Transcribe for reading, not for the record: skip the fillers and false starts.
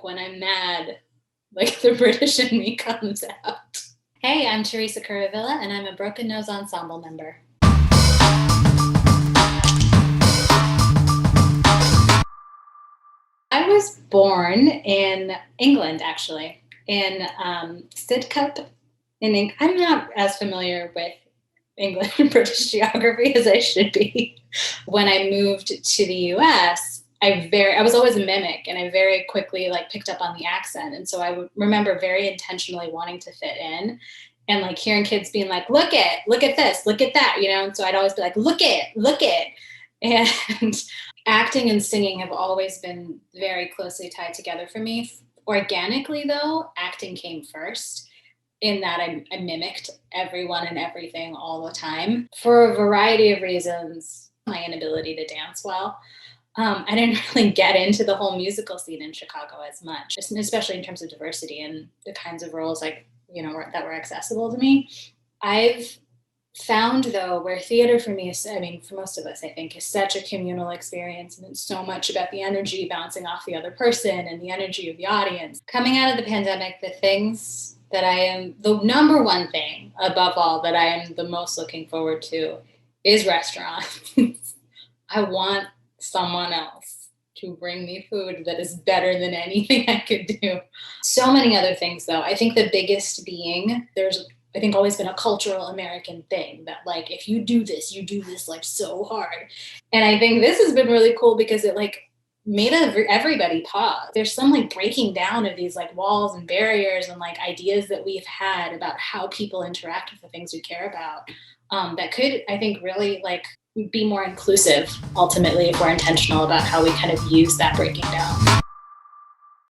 when I'm mad, like the British in me comes out. Hey, I'm Teresa Kuruvilla, and I'm a Broken Nose Ensemble member. I was born in England, actually, in Sidcup. I'm not as familiar with English and British geography as I should be. When I moved to the US, I was always a mimic, and I very quickly picked up on the accent. And so I would remember very intentionally wanting to fit in, and hearing kids being like, look at this, look at that, And so I'd always be like, look it. And acting and singing have always been very closely tied together for me. Organically, though, acting came first, in that I mimicked everyone and everything all the time for a variety of reasons. My inability to dance well. I didn't really get into the whole musical scene in Chicago as much, especially in terms of diversity and the kinds of roles that were accessible to me. I've found, though, where theater for me is, for most of us, I think, is such a communal experience, and it's so much about the energy bouncing off the other person and the energy of the audience. Coming out of the pandemic, the number one thing above all that I am the most looking forward to is restaurants. I want someone else to bring me food that is better than anything I could do. So many other things, though. I think the biggest being, there's always been a cultural American thing that if you do this so hard. And I think this has been really cool because it made everybody pause. There's some breaking down of these walls and barriers and ideas that we've had about how people interact with the things we care about, that could, I think, really be more inclusive ultimately if we're intentional about how we kind of use that breaking down.